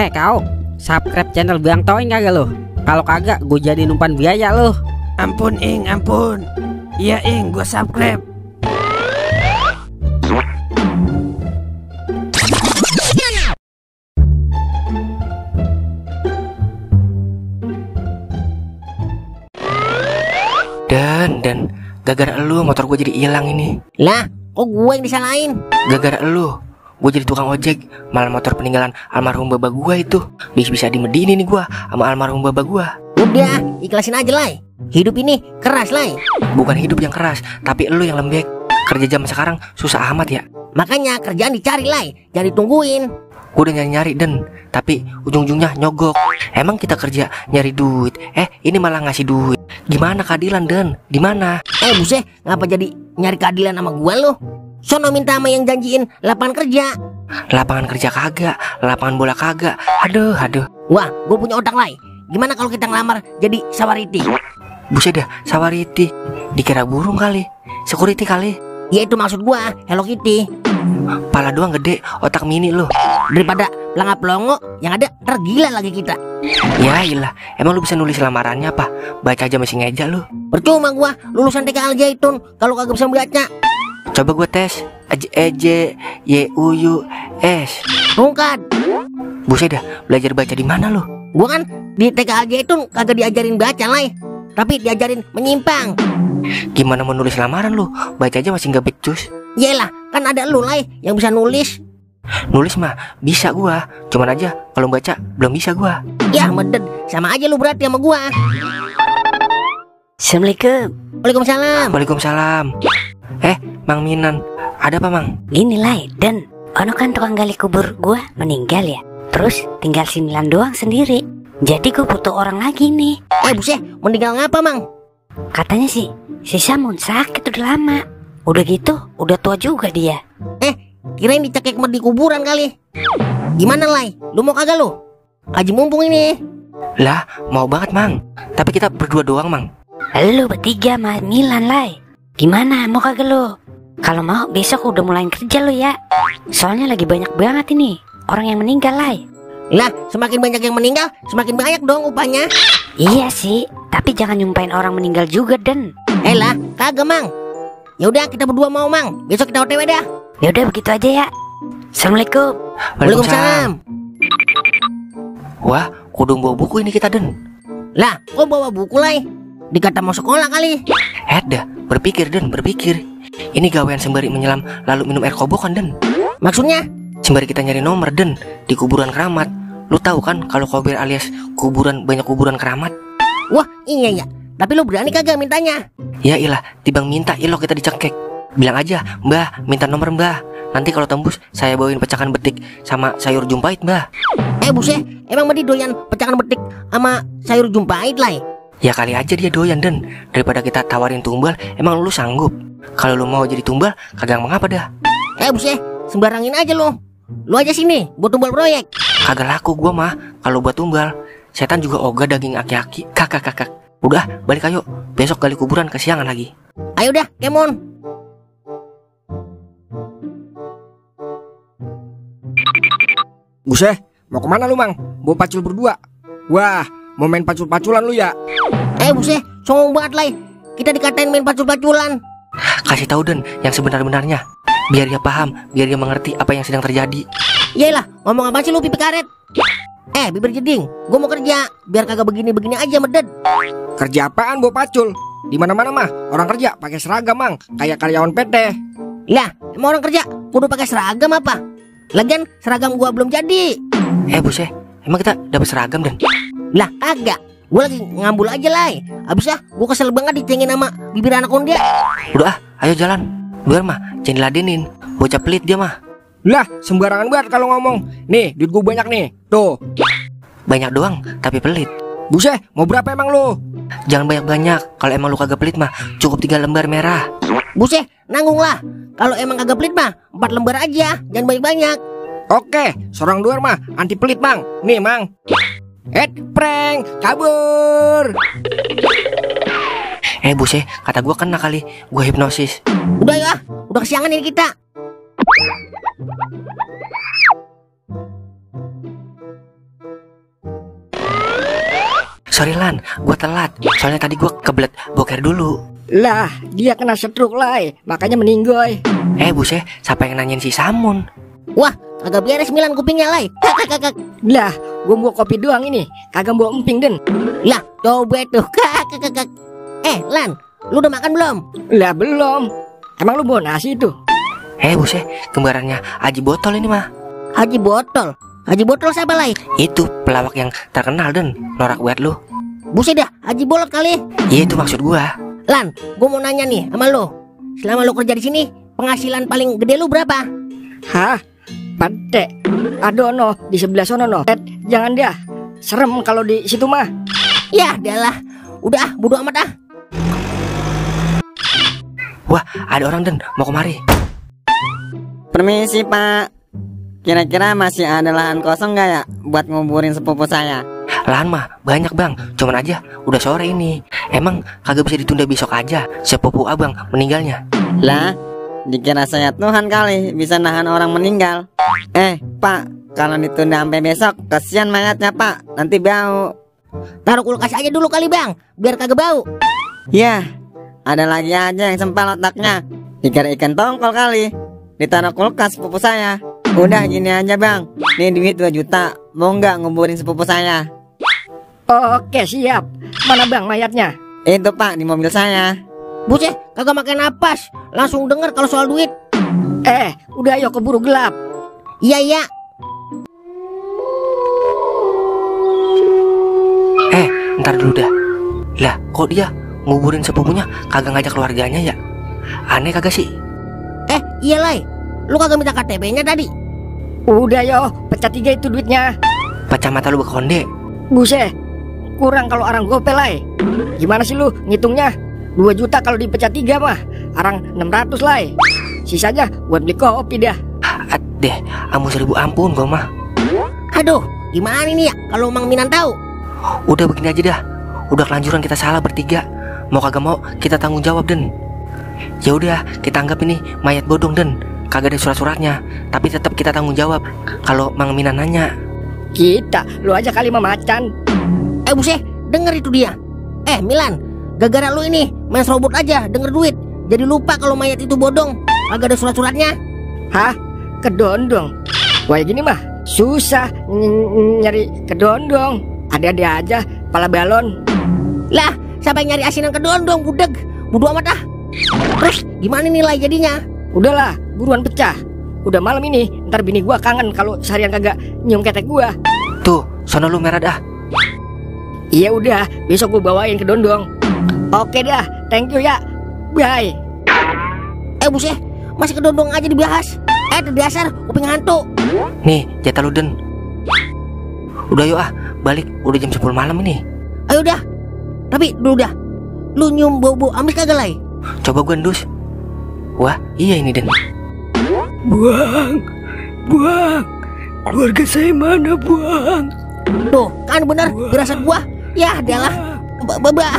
Kau, subscribe channel Bang Toing kagak lo? Kalau kagak, gue jadi numpan biaya lo. Ampun Ing, ampun. Iya Ing, gue subscribe. Dan gara-gara elu motor gue jadi hilang ini. Lah, kok gue yang disalahin? Gara-gara elu gue jadi tukang ojek, malah motor peninggalan almarhum baba gue itu bisa dimedini nih gue sama almarhum baba gue. Udah, ikhlasin aja Lai. Hidup ini keras Lai. Bukan hidup yang keras, tapi elu yang lembek. Kerja zaman sekarang susah amat ya. Makanya kerjaan dicari Lai, jangan ditungguin. Gue udah nyari-nyari Den, tapi ujung-ujungnya nyogok. Emang kita kerja nyari duit, ini malah ngasih duit. Gimana keadilan Den? Dimana? Buset, ngapa jadi nyari keadilan sama gua lo? Sono minta sama yang janjiin lapangan kerja. Lapangan kerja kagak, lapangan bola kagak. Aduh. Wah, gue punya otak Lai. Gimana kalau kita ngelamar jadi sawariti? Buset dah, sawariti. Dikira burung kali, security kali. Ya itu maksud gua, Hello Kitty. Pala doang gede, otak mini lo. Daripada pelangap-pelongo, yang ada ntar gila lagi kita. Ya ilah, emang lu bisa nulis lamarannya apa? Baca aja masih ngeja lu. Percuma gua, lulusan TK Al Zaitun kalau kagak bisa baca. Coba gua tes. EJYUS. Tungkat. Buset dah, belajar baca di mana lu? Gua kan di TK Al Zaitun kagak diajarin baca Lai, tapi diajarin menyimpang. Gimana mau nulis lamaran lu? Baca aja masih nggak becus. Yelah, kan ada lu Lai yang bisa nulis. Nulis mah bisa gua, cuman aja kalau baca belum bisa gua. Ya meded, sama aja lu berarti sama gua. Assalamualaikum. Waalaikumsalam. Waalaikumsalam. Mang Minan, ada apa Mang? Gini Lai, Dan ono kan tukang gali kubur gua meninggal ya. Terus tinggal si Milan doang sendiri. Jadi gua butuh orang lagi nih. Buset, meninggal ngapa Mang? Katanya sih si Samun sakit udah lama. Udah gitu, udah tua juga dia. Kirain dicekek di kuburan kali. Gimana Lai? Lu mau kagak lu? Haji mumpung ini. Lah, mau banget Mang. Tapi kita berdua doang Mang. Lu bertiga sama Milan Lai. Gimana mau kagak lu? Kalau mau besok udah mulai kerja lu ya. Soalnya lagi banyak banget ini orang yang meninggal Lai. Lah, semakin banyak yang meninggal, semakin banyak dong upahnya. Iya sih, tapi jangan nyumpain orang meninggal juga Den. Lah, kagak Mang. Ya udah kita berdua mau Mang. Besok kita OTW dah. Ya udah begitu aja ya. Assalamualaikum. Waalaikumsalam. Wah, kudu bawa buku ini kita Den. Lah, kok bawa buku Lai? Dikata mau sekolah kali. Dah, berpikir Den, berpikir. Ini gawean sembari menyelam lalu minum air kobokan Den. Maksudnya? Sembari kita nyari nomor Den di kuburan keramat. Lu tahu kan kalau kober alias kuburan, banyak kuburan keramat. Wah, iya ya. Tapi lu berani kagak mintanya? Ya ilah, tibang minta ilo kita dicekek. Bilang aja, Mbah, minta nomor Mbah. Nanti kalau tembus saya bawain pecahan betik sama sayur jumpait Mbah. Buset, emang Medi doyan pecahan betik sama sayur jumpait Lai? Ya kali aja dia doyan Den. Daripada kita tawarin tumbal, emang lu sanggup? Kalau lu mau jadi tumbal, kagak mengapa dah. Buset, sembarangin aja lu. Lu aja sini buat tumbal proyek. Kagak laku gua mah kalau buat tumbal. Setan juga ogah daging aki-aki. Kakak. Udah, balik ayo. Besok gali kuburan kesiangan lagi. Ayo dah, kemon. Buset, mau kemana lu Mang? Bawa pacul berdua? Wah, mau main pacul-paculan lu ya? Buset, songong banget Lai. Kita dikatain main pacul-paculan. Kasih tahu Den yang sebenar-benarnya. Biar dia paham, biar dia mengerti apa yang sedang terjadi. Yaelah, ngomong apa sih lu pipi karet? Bibir jeding, gua mau kerja. Biar kagak begini-begini aja meded. Kerja apaan bawa pacul? Di mana-mana mah orang kerja pakai seragam Mang, kayak karyawan PT. Lah, emang orang kerja kudu pakai seragam apa? Lagian seragam gua belum jadi. Buset, emang kita dapat seragam Den? Lah, kagak. Gua lagi ngambul aja Lai. Abisnya gua kesel banget dicengin sama bibir anak ondia. Udah ayo jalan. Biar mah jangan diladenin. Bocah pelit dia mah. Lah, sembarangan banget kalau ngomong. Nih, duit gua banyak nih. Tuh. Banyak doang, tapi pelit. Buset, mau berapa emang lu? Jangan banyak-banyak. Kalau emang lu kagak pelit mah cukup 3 lembar merah. Buset, nanggung lah. Kalau emang kagak pelit mah 4 lembar aja. Jangan banyak-banyak. Oke, seorang luar mah anti pelit Mang. Nih Mang. Prank, kabur. Buset, kata gua kena kali. Gua hipnosis. Udah ya, udah kesiangan ini kita. sorry Lan, gua telat. Soalnya tadi gua kebelet boker dulu. Lah, dia kena stroke Lai, makanya meninggoy. Buset, siapa yang nanyain si Samun? Wah, kagak beres Milan kupingnya Lai. Kak. Lah, gua mau kopi doang ini, kagak mau emping Den. Lah, coba tuh. Kak. Lan, lu udah makan belum? Lah belum. Emang lu mau nasi itu? Buset, kembarannya Haji Botol ini mah. Haji Botol. Haji Botol siapa Lai? Itu pelawak yang terkenal Den, norak buat lu. Buset dah, Haji Bolot kali. Iya itu maksud gua. Lan, gua mau nanya nih sama lu. Selama lu kerja di sini, penghasilan paling gede lu berapa? Hah? Pante. Adono di sebelah sono no. Jangan dia. Serem kalau di situ mah. Ya, dialah. Udah, bodo amat ah. Wah, ada orang Den, mau kemari. Permisi Pak, kira-kira masih ada lahan kosong nggak ya buat nguburin sepupu saya? Lahan mah banyak bang, cuman aja udah sore ini. Emang kagak bisa ditunda besok aja, sepupu abang meninggalnya. Lah, dikira saya Tuhan kali bisa nahan orang meninggal. Pak, kalau ditunda sampai besok kasihan mayatnya Pak, nanti bau. Taruh kulkas aja dulu kali bang, biar kagak bau. Yah, ada lagi aja yang sempal otaknya. Dikira ikan tongkol kali, ditaruh kulkas sepupu saya. Udah gini aja bang, nih duit 2 juta, mau nggak nguburin sepupu saya? Oke siap. Mana bang mayatnya? Itu Pak, di mobil saya. Buset, kagak makan napas. Langsung denger kalau soal duit. Udah ayo keburu gelap. Iya. Ntar dulu dah. Lah, kok dia nguburin sepupunya kagak ngajak keluarganya ya? Aneh kagak sih? Iya Lai. Lu kagak minta KTP-nya tadi? Udah yo, pecah 3 itu duitnya. Pecah mata lu bekonde. Buset, kurang kalau orang gopel Lai. Gimana sih lu ngitungnya? 2 juta kalau dipecah 3 mah arang 600 Lai. Sisanya buat beli kopi dah. Deh, amu 1000 ampun gua mah. Aduh, gimana nih ya kalau Mang Minan tahu? Udah begini aja dah. Udah kelanjuran kita salah bertiga. Mau kagak mau kita tanggung jawab Den. Ya udah, kita anggap ini mayat bodong Den. Kagak ada surat-suratnya, tapi tetap kita tanggung jawab kalau Mang Minan nanya. Kita, lu aja kali mah macan. Buset, denger itu dia. Milan, gara-gara lu ini main serobot aja, denger duit. Jadi lupa kalau mayat itu bodong. Kagak ada surat-suratnya. Hah? Kedondong? Wah gini mah susah nyari kedondong. Ada-ada aja, pala balon. Lah, siapa yang nyari asinan kedondong, budeg? Bodo amat ah. Terus gimana nih Lai jadinya? Udahlah, buruan pecah. Udah malam ini, ntar bini gua kangen kalau seharian kagak nyium ketek gua. Tuh, sono lu merah dah. Iya udah, besok gua bawain kedondong. Oke dah, thank you ya. Bye. Buset, masih kedondong aja dibahas. Dasar kuping hantu. Nih, jatah lu Den. Udah yuk balik, udah jam 10 malam ini. Ayo dah. Tapi dulu dah. Lu nyium bau-bau amis kagak Lai? Coba gue endus. Wah, iya ini Den. Buang. Keluarga saya mana Buang? Tuh, kan bener firasat gua. Ya, dialah. Baba.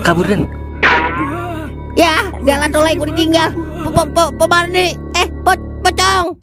Kabur Den. Ya, dialah tolai gua ditinggal. Pemani. Pocong.